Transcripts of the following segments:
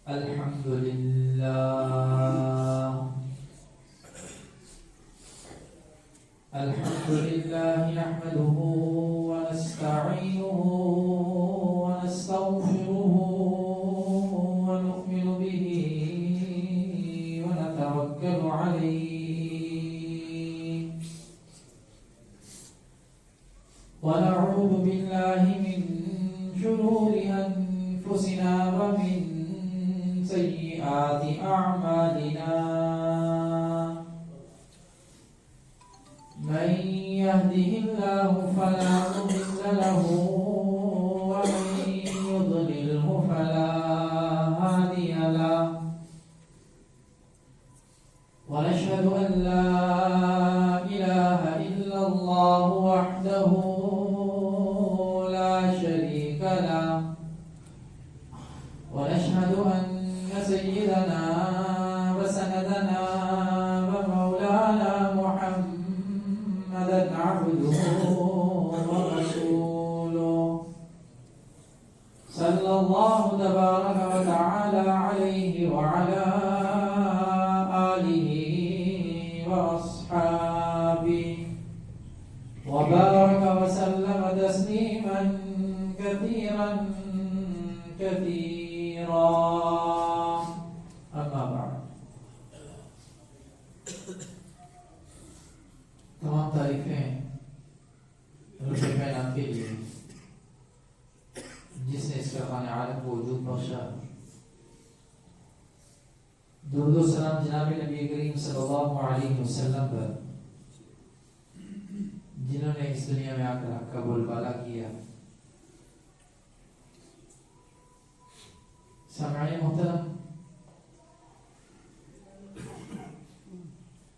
الحمد لله نحمده ونستعينه ونستغفره ونؤمن به ونتوكل عليه ونعوذ بالله من شرور أنفسنا ومن سيئات أعمالنا من يهده الله فلا مضل له ومن يضلله فلا هادي له ونشهد أن لا إله إلا الله وحده لا شريك له ونشهد أن سيدنا وسندنا ومولانا محمدا عبده ورسوله صلى الله تبارك وتعالى عليه وعلى آله وأصحابه وبارك وسلم تسليما كثيرا كثيرا اما بعد تمام تعریفیں رب کائنات کے لیے جس نے اس فرقان عالم کو وجود بخشا. درود و سلام جناب نبی کریم صلی اللہ علیہ وسلم پر جنہوں نے اس دنیا میں آ کر حق کا بول بالا کیا. سامعین محترم،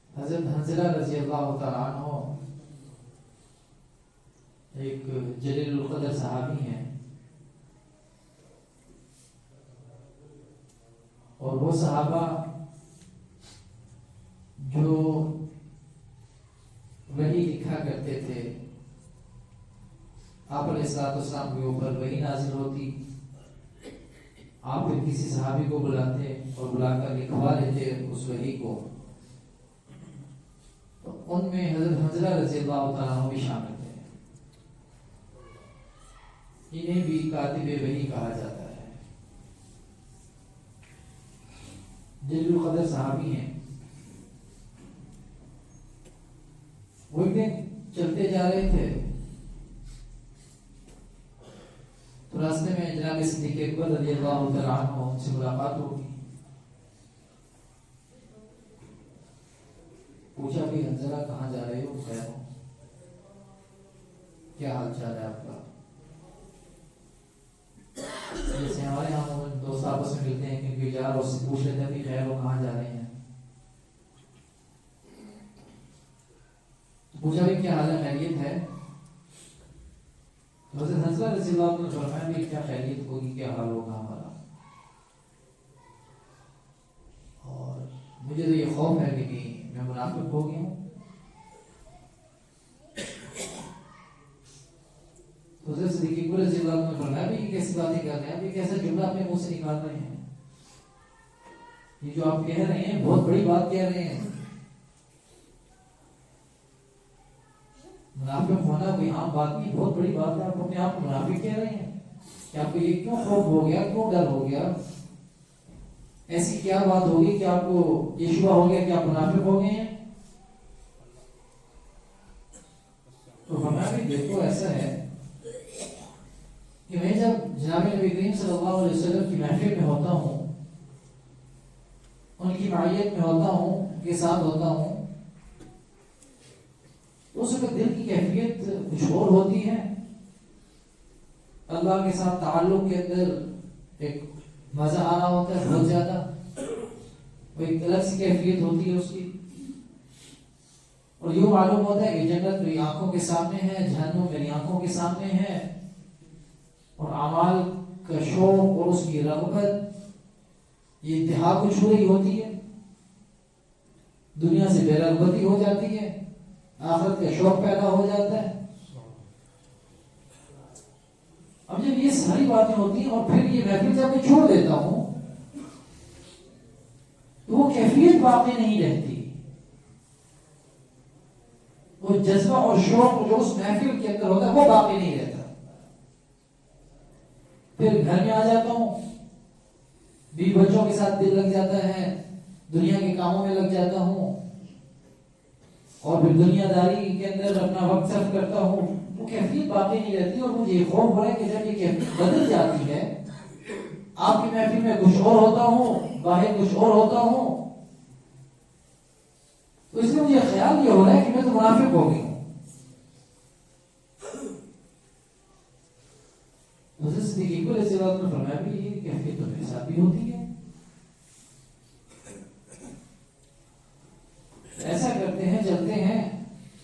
حضرت حنظلہ رضی اللہ تعالیٰ عنہ ایک جلیل القدر صحابی ہیں، اور وہ صحابہ جو وحی لکھا کرتے تھے، آپ علیہ السلام کے اوپر وحی نازل ہوتی، آپ پھر کسی صحابی کو بلاتے اور بلا کر لکھوا لیتے اس وحی کو. تو ان میں حضرت حنظلہ رضی اللہ تعالیٰ عنہ بھی شامل تھے. انہیں بھی کاتب وحی کہا جاتا ہے. جلیل القدر صحابی ہیں. وہ ایک دن چلتے جا رہے تھے تو راستے میں جناب صدیق اکبر رضی اللہ تعالیٰ عنہ ان سے ملاقات ہوگی. پوچھا بھی حنظلہ کہاں جا رہے ہو؟ خیر ہو؟ کیا حال چال ہے آپ کا؟ جیسے ہمارے یہاں دوست آپس میں ملتے ہیں کیونکہ یار اس سے پوچھ لیتے ہیں کہ خیر ہو، کہاں جا رہے ہیں؟ پوچھا بھی کیا حال ہے، خیریت ہے؟ حضرت حنظلہ رضی اللہ عنہ نے فرمایا بھی کیا خیریت ہوگی، کیا حال ہوگا ہمارا، اور مجھے تو یہ خوف ہے کہ میں منافق ہو گیا ہوں. حضرت صدیق اکبر رضی اللہ عنہ نے فرمایا بھی یہ کیسی باتیں کر رہے ہیں، یہ کیسا جملہ اپنے منہ سے نکال رہے ہیں، یہ جو آپ کہہ رہے ہیں بہت بڑی بات کہہ رہے ہیں. منافق ہونا کوئی عام بات نہیں، بہت بڑی بات ہے. آپ اپنے آپ کو منافق کہہ رہے ہیں کہ آپ کو یہ کیوں خوف ہو گیا، کیوں ڈر ہو گیا، ایسی کیا بات ہوگی کہ آپ کو یہ شبہ ہو گیا کہ آپ منافق ہو گئے ہیں؟ تو ہمیں بھی دیکھو ایسا ہے کہ میں جب جناب نبی کریم صلی اللہ علیہ وسلم کی محفل میں ہوتا ہوں، ان کی معیت میں ہوتا ہوں، ان کے ساتھ ہوتا ہوں، اس وقت دل کی کیفیت کچھ اور ہوتی ہے. اللہ کے ساتھ تعلق کے اندر ایک مزہ آ رہا ہوتا ہے بہت زیادہ، وہ ایک الگ سی کیفیت ہوتی ہے اس کی، اور یوں معلوم ہوتا ہے کہ جنت میری آنکھوں کے سامنے ہے، جہنم میری آنکھوں کے سامنے ہے، اور اعمال کا شوق اور اس کی رغبت یہ انتہا کو چھو رہی ہوتی ہے. دنیا سے بے رغبتی ہو جاتی ہے، آخرت کا شوق پیدا ہو جاتا ہے. اب جب یہ ساری باتیں ہوتی ہیں اور پھر یہ محفل جب میں چھوڑ دیتا ہوں محفل باقی نہیں رہتی، وہ جذبہ اور شوق جو اس محفل کے اندر ہوتا ہے وہ باقی نہیں رہتا. پھر گھر میں آ جاتا ہوں، بیوی بچوں کے ساتھ دل لگ جاتا ہے، دنیا کے کاموں میں لگ جاتا ہوں، اور پھر دنیا داری کے اندر اپنا وقت صرف کرتا ہوں. وہ کیفیت باقی نہیں رہتی. اور مجھے یہ خوف ہو رہا ہے کہ جب یہ کیفیت بدل جاتی ہے، آپ کی محفل میں کچھ اور ہوتا ہوں، باہر کچھ اور ہوتا ہوں، تو اس میں مجھے خیال یہ ہو رہا ہے کہ میں تو منافق ہو گئی ہوں. حضرت صدیق اکبر علیہ السلام نے فرمایا بھی یہ کیفیت تو میرے ساتھ بھی ہوتی ہے. ایسا کرتے ہیں، چلتے ہیں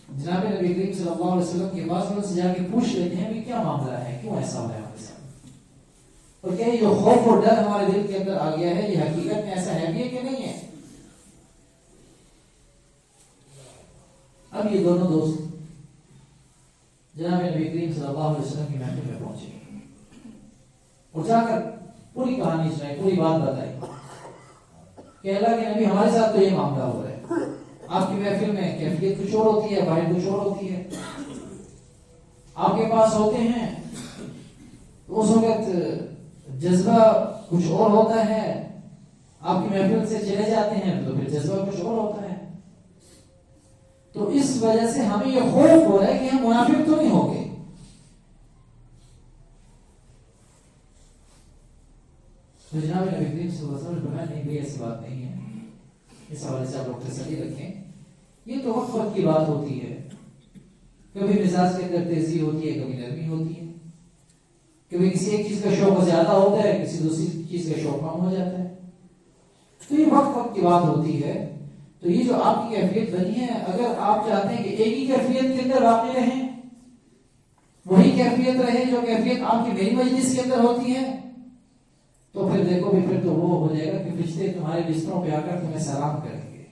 جناب نبی کریم صلی اللہ علیہ وسلم کے پاس، ان سے جا کے پوچھ لیتے ہیں کہ کیا معاملہ ہے، کیوں ایسا ہو رہا ہے ہمارے ساتھ، اور کیا یہ جو خوف اور ڈر ہمارے دل کے اندر آ گیا ہے یہ حقیقت میں ایسا ہے بھی کہ نہیں ہے. اب یہ دونوں دوست جناب نبی کریم صلی اللہ علیہ وسلم کی محفل میں پہنچے اور جا کر پوری کہانی سنائی، پوری بات بتائی کہ اللہ کے نبی ہمارے ساتھ تو یہ معاملہ ہو رہا ہے، آپ کی محفل میں کیفیت کچھ اور ہوتی ہے، باہر کچھ اور ہوتی ہے. آپ کے پاس ہوتے ہیں تو اس وقت جذبہ کچھ اور ہوتا ہے، آپ کی محفل سے چلے جاتے ہیں تو پھر جذبہ کچھ اور ہوتا ہے. تو اس وجہ سے ہمیں یہ خوف ہو رہا ہے کہ ہم منافق تو نہیں ہو گئے. تو جناب نبی کریم صلی اللہ علیہ وسلم نے فرمایا نہیں بھائی ایسی بات نہیں ہے، اس حوالے سے آپ لوگ تسلی رکھیں، یہ تو وقت وقت کی بات ہوتی ہے. کبھی مزاج کے اندر تیزی ہوتی ہے، کبھی نرمی ہوتی ہے، کبھی کسی ایک چیز کا شوق زیادہ ہوتا ہے، کسی دوسری چیز کا شوق کم ہو جاتا ہے. تو یہ وقت وقت کی بات ہوتی ہے. تو یہ جو آپ کی کیفیت بنی ہے، اگر آپ چاہتے ہیں کہ ایک ہی کیفیت کے اندر باقی رہیں، وہی کیفیت رہے جو کیفیت آپ کی میری مجلس کے اندر ہوتی ہے، تو پھر دیکھو بھی پھر تو وہ ہو جائے گا کہ فرشتے تمہارے بستروں پہ آ کر تمہیں سلام کریں گے.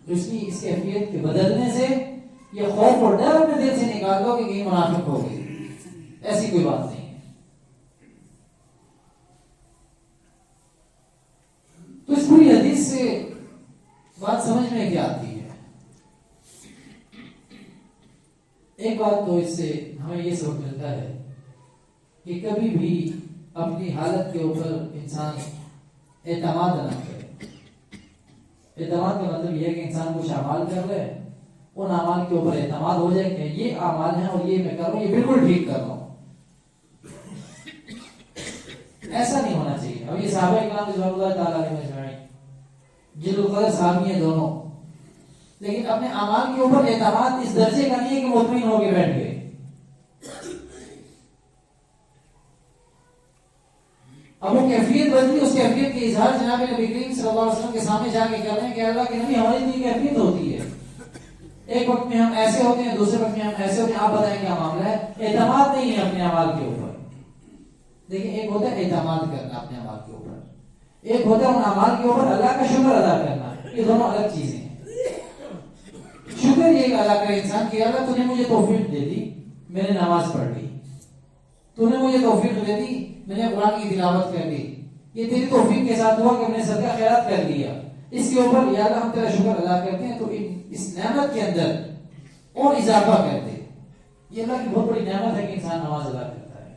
تو اس کیفیت کے بدلنے سے یہ خوف اور ڈر اپنے دل سے نکال دو کہ کہیں منافق ہو گئی، ایسی کوئی بات نہیں ہے. تو اس پوری حدیث سے بات سمجھ میں کیا آتی ہے؟ ایک بات تو اس سے ہمیں یہ سبق ملتا ہے کہ کبھی بھی اپنی حالت کے اوپر انسان اعتماد نہ کرے. اعتماد کا مطلب یہ ہے کہ انسان کچھ اعمال کر رہے ہیں، ان اعمال کے اوپر اعتماد ہو جائے کہ یہ اعمال ہیں اور یہ میں کر رہا ہوں، یہ بالکل ٹھیک کر رہا ہوں. ایسا نہیں ہونا چاہیے. اب یہ صحابہ اکرام رضوان اللہ تعالیٰ علیہ اجمعین جن القدر صحابی ہیں دونوں، لیکن اپنے اعمال کے اوپر اعتماد اس درجے کا نہیں ہے کہ مطمئن ہو کے بیٹھ گئے. اب وہ کیفیت بدلی، اس کیفیت کے اظہار جناب نبی کریم صلی اللہ علیہ وسلم کے سامنے جا کے کر رہے ہیں کہ اللہ کے نبی ہماری اتنی کیفیت ہوتی ہے، ایک وقت میں ہم ایسے ہوتے ہیں، دوسرے وقت میں ہم ایسے ہوتے ہیں، آپ بتائیں کیا معاملہ ہے. اعتماد نہیں ہے اپنے اعمال کے اوپر. دیکھیں ایک ہوتا ہے اعتماد کرنا اپنے اعمال کے اوپر، ایک ہوتا ہے ان اعمال کے اوپر اللہ کا شکر ادا کرنا. یہ دونوں الگ چیزیں ہیں. شکر یہ ادا کرے انسان کہ اللہ تو نے مجھے توفیق دے دی، میں نے نماز پڑھ لی، تو نے مجھے توفیق دے دی، میں نے قرآن کی تلاوت کر لی، یہ تیری توفیق کے ساتھ ہوا کہ میں نے صدقہ خیرات کر لیا. اس کے اوپر یا اللہ ہم تیرا شکر ادا کرتے ہیں، تو اس نعمت کے اندر اور اضافہ کرتے. یہ اللہ کی بہت بڑی نعمت ہے کہ انسان نماز ادا کرتا ہے،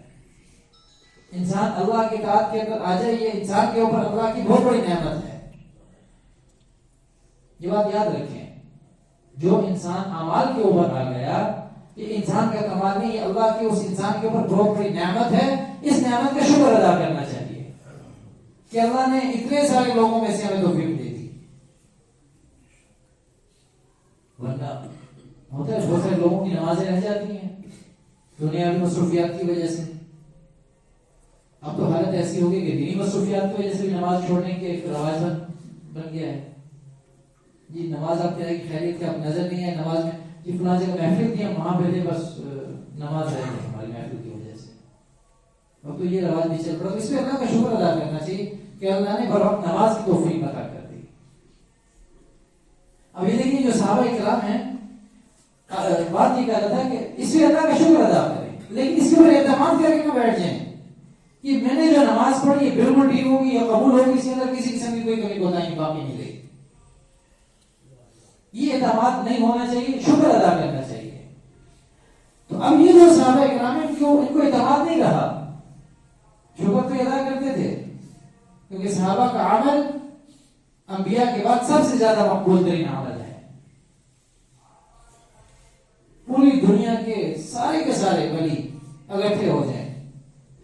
انسان اللہ کے اطاعت کے اندر آ جائے. یہ انسان کے اوپر اللہ کی بہت بڑی نعمت ہے. یہ بات یاد رکھیں، جو انسان اعمال کے اوپر آ گیا یہ انسان کا کمال نہیں، یہ اللہ کی اس انسان کے اوپر بہت بڑی نعمت ہے. اس نعمت کا شکر ادا کرنا چاہیے کہ اللہ نے اتنے سارے لوگوں میں سے ہمیں توفیق دے دی. ورنہ ہوتا ہے بہت سارے لوگوں کی نمازیں رہ جاتی ہیں دنیاوی مصروفیات کی وجہ سے. اب تو حالت ایسی ہوگی کہ دینی مصروفیات کی وجہ سے بھی نماز چھوڑنے کے ایک رواج بن گیا ہے. جی نماز آپ کہہ رہے کہ خیریت کا نظر نہیں ہے نماز میں، جی فلاں جگہ محفل تھی ہم وہاں پہ تھے، بس نماز رہ گئی ہماری محفل کی وجہ سے. اب تو یہ رواج بھی چل پڑا. اس پہ اللہ کا شکر ادا کرنا چاہیے کہ اللہ نے بروقت نماز کی توفیق عطا کر دی. اب یہ دیکھیے جو صحابہ کرام ہیں، بات یہ کہہ رہا تھا کہ اس پہ اللہ کا شکر ادا کریں، لیکن اس کے اوپر اعتماد کر کے نہ بیٹھ جائیں کہ میں نے جو نماز پڑھی بالکل ٹھیک ہوگی یا قبول ہوگی، اس کے اندر کسی قسم کی کوئی کمی کوتاہی باقی نہیں رہی. یہ اعتماد نہیں ہونا چاہیے، شکر ادا کرنا چاہیے. تو اب یہ جو صحابہ کرام ہیں ان کو اعتماد نہیں رہا، شکر تو ادا کرتے تھے، کیونکہ صحابہ کا عمل انبیاء کے بعد سب سے زیادہ مقبول ترین عمل ہے. پوری دنیا کے سارے ولی اکٹھے ہو جائیں،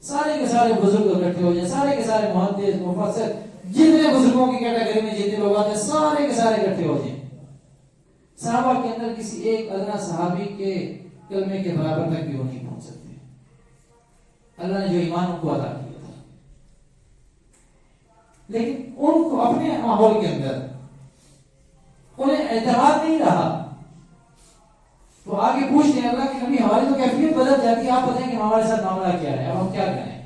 سارے کے سارے بزرگ اکٹھے ہو جائیں، سارے کے سارے محدث مفسر جتنے بزرگوں کی کیٹیگری میں جتنے لوگ آتے ہیں سارے کے سارے اکٹھے ہو جائیں، صحابہ کے اندر کسی ایک ادنا صحابی کے کلمے کے برابر تک بھی وہ نہیں پہنچ سکتے. اللہ نے جو ایمان ان کو عطا کیا تھا، لیکن ان کو اپنے ماحول کے اندر انہیں اعتماد نہیں رہا. تو آگے پوچھتے ہیں اللہ کے نبی ہماری تو کیفیت بدل جاتی ہے، آپ بتائیں کہ ہمارے ساتھ معاملہ کیا ہے، اب ہم کیا کریں؟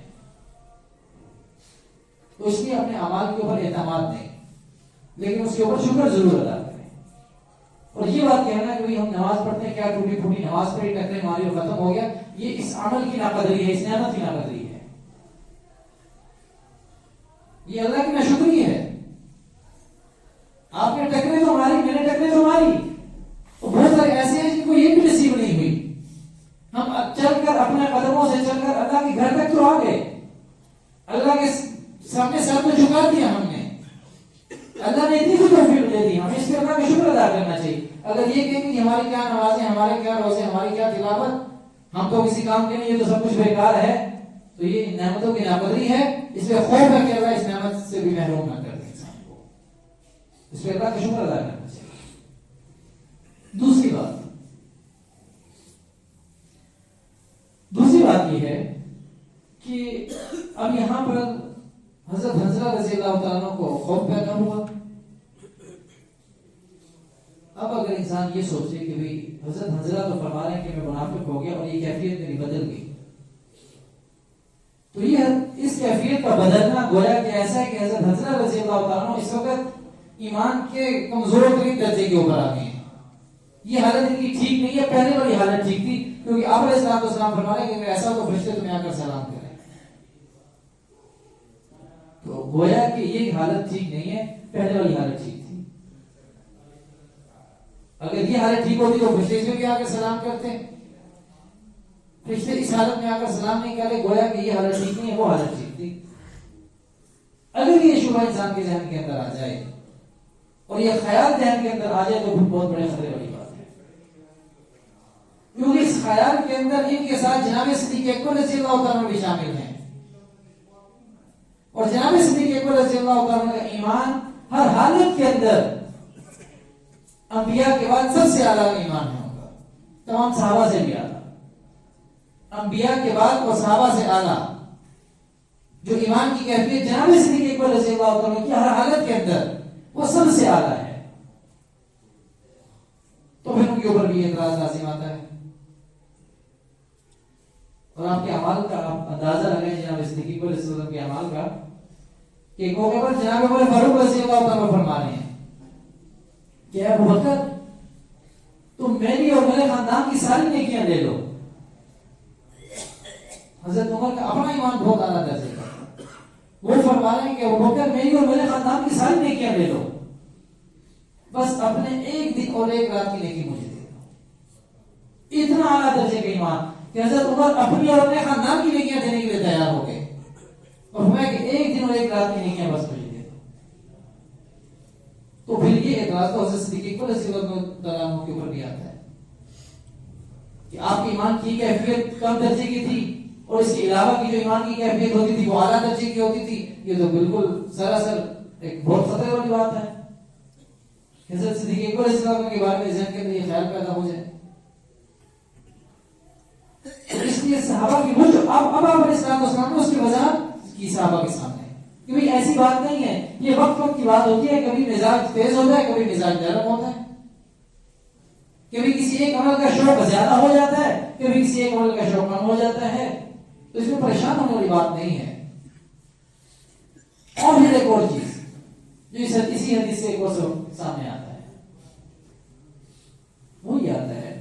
تو اس لیے اپنے اعمال کے اوپر اعتماد نہیں، لیکن اس کے اوپر شکر ضرور ادا کریں. اور یہ بات کہنا کہ ہم نماز پڑھتے ہیں، کیا ٹوٹی پھوٹی نماز پڑھی ٹکرے ماری اور ختم ہو گیا، یہ اس عمل کی ناقدری ہے، اس نعمت کی ناقدری ہے، یہ اللہ کی ناشکری ہے. آپ نے ٹکرے تو ماری، میں نے ٹکرے تو ماری، بہت سارے ایسے ہیں جن کو یہ بھی نصیب نہیں ہوئی. ہم چل کر اپنے قدموں سے چل کر اللہ کے گھر تک تو آ گئے، اللہ کے سامنے سر کو جھکا دیا ہم نے، اللہ نے اتنی توفیق دے دی، ہمیں اس پہ اللہ کا شکر ادا کرنا چاہیے. اگر یہ کہیں کہ ہماری کیا نمازیں، ہمارے کیا روزے، ہماری کیا تلاوت، ہم تو کسی کام کے نہیں، یہ تو سب کچھ بیکار ہے، تو یہ نعمتوں کی ناقدری ہے. اس لیے خوف ہے کہ اللہ اس نعمت سے بھی محروم نہ کر دے انسان کو، اس پہ اللہ کا شکر ادا کرنا چاہیے. دوسری بات یہ ہے کہ اب یہاں پر حضرت حنظلہ رضی اللہ تعالیٰ کو خوف پیدا ہوا. اب اگر انسان یہ سوچے کہ حضرت حنظلہ تو فرما رہے ہیں کہ میں منافق ہو گیا اور یہ کیفیت میری بدل گئی، تو یہ اس کیفیت کا بدلنا گویا کہ ایسا ہے کہ حضرت حنظلہ رضی اللہ تعالیٰ اس وقت ایمان کے کمزور ترین درجے کے اوپر آ گئے ہیں. یہ حالت ان کی ٹھیک نہیں ہے، پہلے والی حالت ٹھیک تھی، کیونکہ آپ علیہ السلام فرما رہے ہیں کہ ایسا تو فرشتے تمہیں آ کر سلام کریں. تو گویا کہ یہ حالت ٹھیک نہیں ہے، پہلے والی حالت ٹھیک تھی. اگر یہ حالت ٹھیک ہوتی تو فرشتے کیوں آ کر سلام کرتے ہیں؟ فرشتے اس حالت میں آ کر سلام نہیں کرے، گویا کہ یہ حالت ٹھیک نہیں ہے، وہ حالت ٹھیک تھی. اگر یہ شبہ انسان کے ذہن کے اندر آ جائے اور یہ خیال ذہن کے اندر آ جائے تو بہت بڑے خطرے والی بات ہے، کیونکہ اس خیال کے اندر ان کے ساتھ جناب صدیق اکبر رضی اللہ تعالیٰ بھی شامل ہیں، اور جناب صدیق اکبر رضی اللہ تعالیٰ کا ایمان ہر حالت کے اندر انبیاء کے بعد سب سے اعلیٰ ایمان ہے ان کا، تمام صحابہ سے بھی اعلیٰ، انبیاء کے بعد اور صحابہ سے اعلیٰ جو ایمان کی کیفیت جناب صدیق اکبر رضی اللہ تعالیٰ کی ہر حالت کے اندر وہ سب سے اعلیٰ ہے. تو پھر ان کے اوپر بھی اعتراض لازم آتا ہے. اور آپ کے اعمال کا آپ اندازہ لگائیں جناب صدیق اکبر رضی اللہ کے اعمال کا، کہ ایک موقع پر جناب عمر فاروق رضی اللہ تعالیٰ فرما رہے ہیں کہ ابو بکر تم میری اور میرے خاندان کی ساری نیکیاں لے لو. حضرت عمر کا اپنا ایمان بہت اعلیٰ درجے کا، وہ فرما رہے ہیں کہ ابو بکر میری اور میرے خاندان کی ساری نیکیاں لے لو، بس اپنے ایک دن اور ایک رات کی نیکی مجھے دے دو. اتنا اعلیٰ درجے کا ایمان کہ حضرت عمر اپنی اور اپنے خاندان کی نیکیاں دینے کے لیے تیار ہو گئے، اور فرمایا کہ ایک دن اور ایک رات کی نیکیاں بس مجھے دے دو. تو پھر یہ اعتراض تو حضرت صدیق اکبر رضی اللہ تعالیٰ عنہ کے اوپر بھی آتا ہے کہ آپ کی ایمان کی کیفیت کم درجے کی تھی، اور اس کے علاوہ کی جو ایمان کی کیفیت ہوتی تھی وہ اعلیٰ درجے کی ہوتی تھی. یہ تو بالکل سراسر ایک بہت خطرے والی بات ہے. حضرت صدیق اکبر رضی اللہ عنہ کے بارے میں ذہن کے اندر یہ خیال پیدا ہو جائے. اس لیے صحابہ کی وہ اب آپ علیہ السلام اس کی وضاحت کی صحابہ کے سامنے کہ بھئی ایسی بات نہیں ہے، یہ وقت وقت کی بات ہوتی ہے، کبھی مزاج تیز ہوتا ہے، کبھی مزاج نرم ہوتا ہے، کبھی کسی ایک عمل کا شوق زیادہ ہو جاتا ہے، کبھی کسی ایک عمل کا شوق کم ہو جاتا ہے. تو اس میں پریشان ہونے والی بات نہیں ہے. اور پھر ایک اور چیز جو اسی حدیث سے ایک اور سامنے آتا ہے، وہ یہ آتا ہے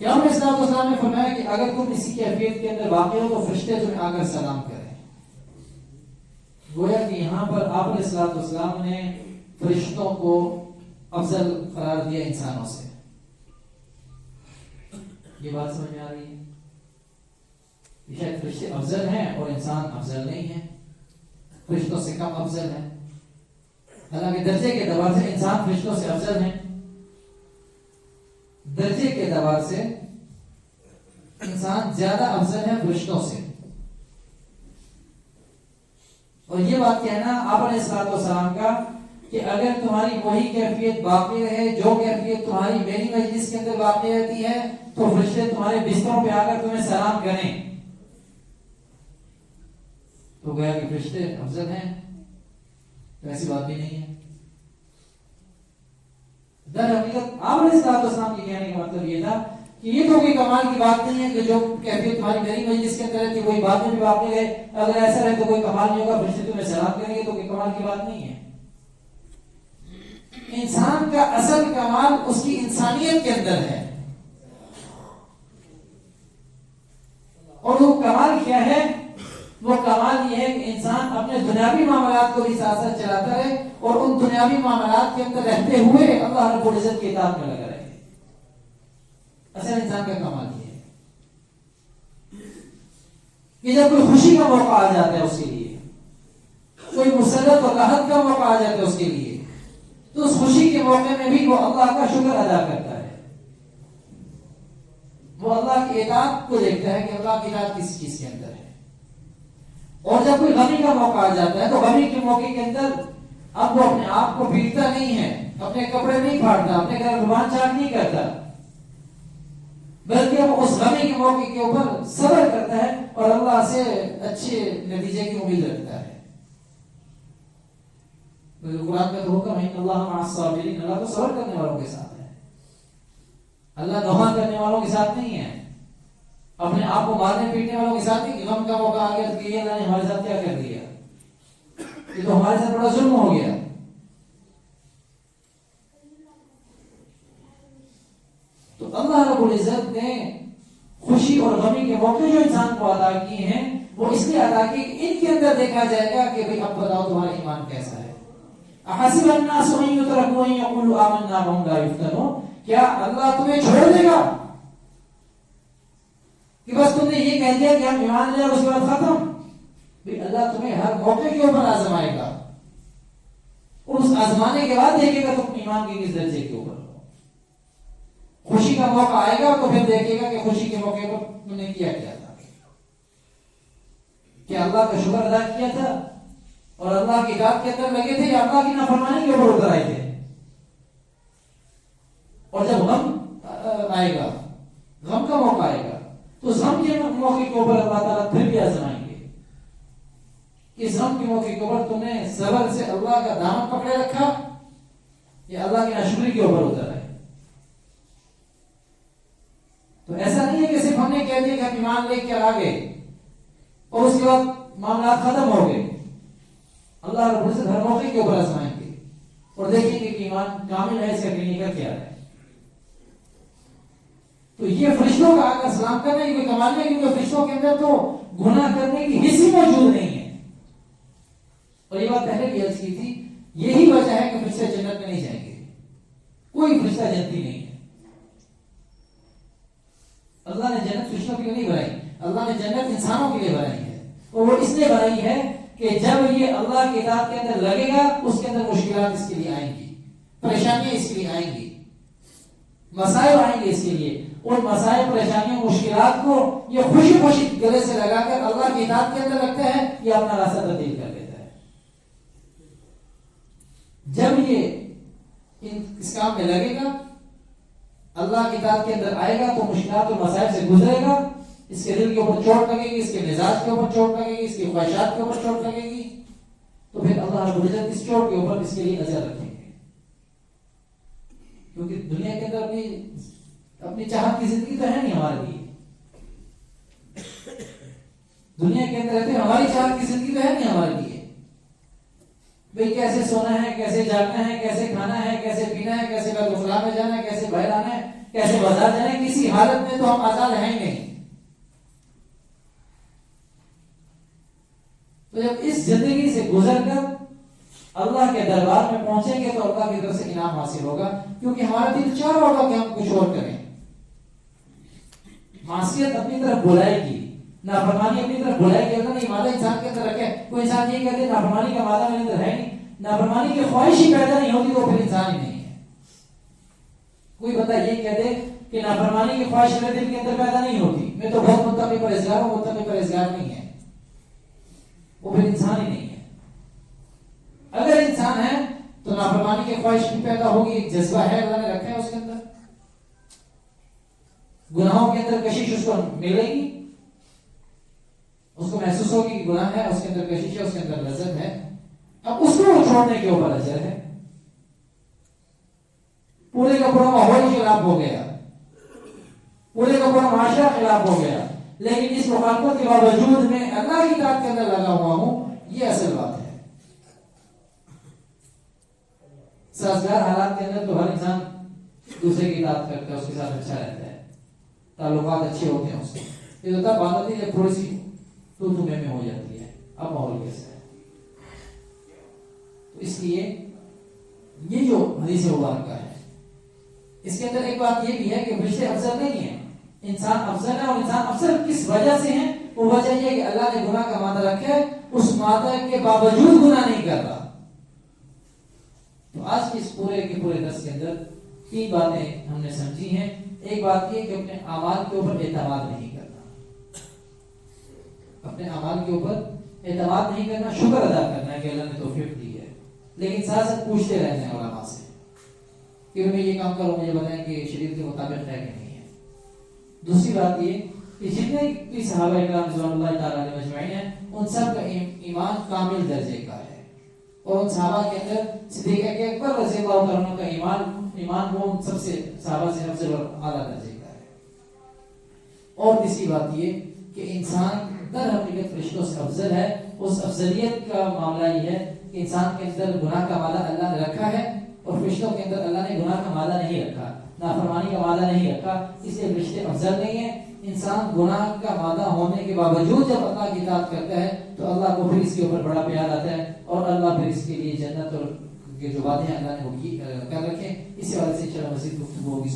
کہ ہم اس والسلام نے فرمایا کہ اگر تم اسی کیفیت کے اندر واقع ہو تو فرشتے تمہیں آ کر سلام کریں. گویا کہ یہاں پر آپ علیہ السلام نے فرشتوں کو افضل قرار دیا انسانوں سے. یہ بات سمجھ میں آ رہی ہے؟ شاید فرشتے افضل ہیں اور انسان افضل نہیں ہے، فرشتوں سے کم افضل ہے. حالانکہ درجے کے اعتبار سے انسان فرشتوں سے افضل ہیں، درجے کے اعتبار سے انسان زیادہ افضل ہے فرشتوں سے. اور یہ بات کہنا آپ علیہ السلام کا کہ اگر تمہاری وہی کیفیت باقی رہے جو کیفیت تمہاری میری مجلس کے اندر باقی رہتی ہے تو فرشتے تمہارے بستروں پہ آ کر تمہیں سلام کریں. تو گویا کہ فرشتے افضل ہیں؟ تو ایسی بات بھی نہیں ہے. در حقیقت آپ علیہ السلام کے کہنے کا مطلب یہ تھا کہ یہ تو کوئی کمال کی بات نہیں ہے کہ جو کیفیت تمہاری میری مجلس کے اندر رہتی ہے وہی بعد میں بھی باقی رہے. اگر ایسا رہے تو کوئی کمال نہیں ہوگا، فرشتے تمہیں سلام کریں گے تو کوئی کمال کی بات نہیں ہے. انسان کا اصل کمال اس کی انسانیت کے اندر ہے. اور وہ کمال کیا ہے؟ وہ کمال یہ ہے کہ انسان اپنے دنیاوی معاملات کو بھی ساتھ ساتھ چلاتا رہے اور ان دنیاوی معاملات کے اندر رہتے ہوئے اللہ رب العزت کی اطاعت میں لگا رہے. اصل انسان کا کمال یہ ہے کہ جب کوئی خوشی کا موقع آ جاتا ہے اس کے لیے، کوئی مسرت اور راحت کا موقع آ جاتا ہے اس کے لیے، تو اس خوشی کے موقع میں بھی وہ اللہ کا شکر ادا کرتا ہے. وہ اللہ کی اطاعت کو دیکھتا ہے کہ اللہ کی اطاعت کس چیز کے اندر ہے. اور جب کوئی غمی کا موقع آ جاتا ہے تو غمی کے موقع کے اندر اب وہ اپنے آپ کو پیٹتا نہیں ہے، اپنے کپڑے نہیں پھاڑتا، اپنے گھر رومان چاک نہیں کرتا، بلکہ وہ اس غمی کے موقع کے اوپر صبر کرتا ہے اور اللہ سے اچھے نتیجے کی امید رکھتا ہے. قرآن میں تو حکم ہے کہ اللہ مع الصابرین، اللہ تو صبر کرنے والوں کے ساتھ ہے، اللہ گناہ کرنے والوں کے ساتھ نہیں ہے، اپنے آپ کو مارنے پیٹنے والوں کے ساتھ نہیں. غم کا موقع آ گیا تو اللہ نے ہمارے ساتھ کیا کر دیا، یہ تو ہمارے ساتھ بڑا ظلم ہو گیا. تو اللہ رب العزت نے خوشی اور غمی کے موقع جو انسان کو عطا کیے ہیں وہ اس لیے عطا کیے کہ ان کے اندر دیکھا جائے گا کہ بھئی اب بتاؤ تمہارا ایمان کیسا ہے. احسب الناس ان يتركوا ان يقولوا آمنا وهم لا يفتنون، کیا اللہ تمہیں چھوڑ دے گا کہ بس تم نے یہ کہہ دیا کہ ہم ایمان لے اور اس کے بعد ختم؟ بھئی اللہ تمہیں ہر موقع کے اوپر آزمائے گا اور اس آزمانے کے بعد دیکھے گا تم ایمان کے کس درجے کے اوپر ہو. خوشی کا موقع آئے گا تو پھر دیکھے گا کہ خوشی کے موقع پر تم نے کیا کیا تھا، کہ اللہ کا شکر ادا کیا تھا اور اللہ کی اطاعت کے اندر لگے تھے یا اللہ کی نافرمانی کے اوپر اتر آئے تھے. اور جب غم آئے گا، غم کا موقع آئے گا تو غم کے موقع کے اوپر اللہ تعالیٰ پھر بھی آزمائیں گے کہ اس غم کے موقع کے اوپر تم نے صبر سے اللہ کا دامن پکڑے رکھا یا اللہ کی ناشکری کے اوپر اتر آئے. تو ایسا نہیں ہے کہ صرف ہم نے کہہ دیا کہ ہم ایمان لے کے آ گئے اور اس کے بعد معاملات ختم ہو گئے. اللہ رب العزت ہر موقع کے اوپر آزمائیں گے اور دیکھیں گے کہ ایمان کامل ہے، اس کا کلینکر کیا ہے. تو یہ فرشتوں کا آ کر سلام کرنا یہ کوئی کمال نہیں، کیونکہ فرشتوں کے اندر تو گناہ کرنے کی حص ہی موجود نہیں ہے. اور یہ بات پہلے بھی عرض کی تھی، یہی وجہ ہے کہ فرشتے جنت میں نہیں جائیں گے. کوئی فرشتہ جنتی نہیں ہے. اللہ نے جنت فرشتوں کے لیے نہیں بنائی، اللہ نے جنت انسانوں کے لیے بنائی ہے. اور وہ اس لیے بنائی ہے کہ جب یہ اللہ کی اطاعت کے اندر لگے گا اس کے اندر مشکلات اس کے لیے آئیں گی، پریشانیاں اس کے لیے آئیں گی، مسائل آئیں گے اس کے لیے. ان مسائل، پریشانیوں، مشکلات کو یہ خوشی خوشی گلے سے لگا کر اللہ کی اطاعت کے اندر رکھتا ہے یا اپنا راستہ تبدیل کر دیتا ہے. جب یہ اس کام میں لگے گا، اللہ کی اطاعت کے اندر آئے گا تو مشکلات اور مسائل سے گزرے گا، اس کے دل کے اوپر چوٹ لگے گی، اس کے مزاج کے اوپر چوٹ لگے گی، اس کی خواہشات کے اوپر چوٹ لگے گی، تو پھر اللہ رب العزت اس چوٹ کے اوپر اس کے لیے نظر رکھیں گے. کیونکہ دنیا کے اندر اپنی چاہت کی زندگی تو ہے نہیں ہمارے لیے. دنیا کے اندر رہتے ہماری چاہت کی زندگی تو ہے نہیں ہمارے لیے. بھئی کیسے سونا ہے، کیسے جاگنا ہے، کیسے کھانا ہے، کیسے پینا ہے، کیسے بیت الخلاء میں جانا ہے، کیسے باہر آنا ہے، کیسے بازار جائیں؟ کسی حالت میں تو ہم آزاد ہیں نہیں. تو جب اس زندگی سے گزر کر اللہ کے دربار میں پہنچیں گے تو اللہ کی طرف سے انعام حاصل ہوگا، کیونکہ ہمارا دل چاہ رہا ہوگا کہ ہم کچھ اور کریں. معصیت اپنی طرف بلائے گی، نافرمانی اپنی طرف بلائے گی. اللہ نے مادہ انسان کے اندر رکھا ہے. کوئی انسان یہ کہتے نافرمانی کا مادہ میرے اندر ہے نہیں، نافرمانی کی خواہش ہی پیدا نہیں ہوتی تو پھر انسان ہی نہیں ہے. کوئی بندہ یہ کہتے کہ نافرمانی کی خواہش میرے دل کے اندر پیدا نہیں ہوتی، میں تو بہت متقی پرہیزگار ہوں، متقی پرہیزگار نہیں ہے، وہ پھر انسان ہی نہیں ہے. اگر انسان ہے تو نافرمانی کی خواہش بھی پیدا ہوگی، ایک جذبہ ہے اللہ نے رکھا ہے اس کے اندر. گناہوں کے اندر کشش اس کو ملے گی، اس کو محسوس ہوگی کہ گناہ ہے، اس کے اندر کشش ہے، اس کے اندر لذت ہے. اب اس کو چھوڑنے کے اوپر اجر ہے. پورے کا پورا ماحول خلاف ہو گیا، پورے کا پورا معاشرہ خلاف ہو گیا، لیکن اس مخالفت کے باوجود میں اللہ کی اطاعت کے اندر لگا ہوا ہوں. یہ اصل بات ہے. سازگار حالات کے اندر تو ہر انسان دوسرے کی اطاعت کرتا ہے، اس کے ساتھ اچھا رہتا ہے، تعلقات اچھے ہوتے ہیں اس کے. یہ تو تب بات ہوتی ہے جب تھوڑی سی تو میں ہو جاتی ہے. اب ماحول کیسا ہے؟ تو اس لیے یہ جو حدیث مبارکہ ہے اس کے اندر ایک بات یہ بھی ہے کہ رشتے افضل نہیں ہیں. انسان افضل ہے، اور انسان افضل کس وجہ سے ہیں؟ وہ وجہ یہ کہ اللہ نے گناہ کا مادہ رکھا ہے، اس مادہ کے باوجود گناہ نہیں کر رہا. تو آج کے اس پورے کے پورے درس کے اندر تین باتیں ہم نے سمجھی ہیں. ایک بات یہ کہ اپنے اعمال کے اوپر اعتماد نہیں کرنا، اپنے اعمال کے اوپر اعتماد نہیں کرنا، شکر ادا کرنا ہے کہ اللہ نے توفیق دی ہے، لیکن ساتھ ساتھ پوچھتے رہنا ہے علماء سے کہ میں یہ کام کروں، مجھے بتائیں کہ شریعت کے مطابق ہے کہ نہیں ہے. دوسری بات یہ کہ جتنے بھی صحابہ کرام رضوان اللہ تعالی علیہ مجمعین ہیں ان سب کا ایمان کامل درجے کا ہے، اور ان صحابہ کے اندر صدیق اکبر رضی اللہ عنہ کا ایمان وہ سب سے صحابہ سے افضل اور اعلیٰ درجے کا ہے. اور تیسری بات یہ کہ انسان در حقیقت فرشتوں سے افضل ہے. اس افضلیت کا معاملہ یہ ہے کہ انسان کے اندر گناہ کا مادہ اللہ نے رکھا ہے، اور فرشتوں کے اندر اللہ نے گناہ کا مادہ نہیں رکھا، نافرمانی کا مادہ نہیں رکھا، اس لیے فرشتے افضل نہیں ہیں. انسان گناہ کا مادہ ہونے کے باوجود جب اللہ کی اطاعت کرتا ہے تو اللہ کو پھر اس کے اوپر بڑا پیار آتا ہے، اور اللہ پھر اس کے لیے جنت اور جو باتیں اللہ نے وہ کر رکھے. اسی وجہ سے چلو مزید گفتگو ہوگی.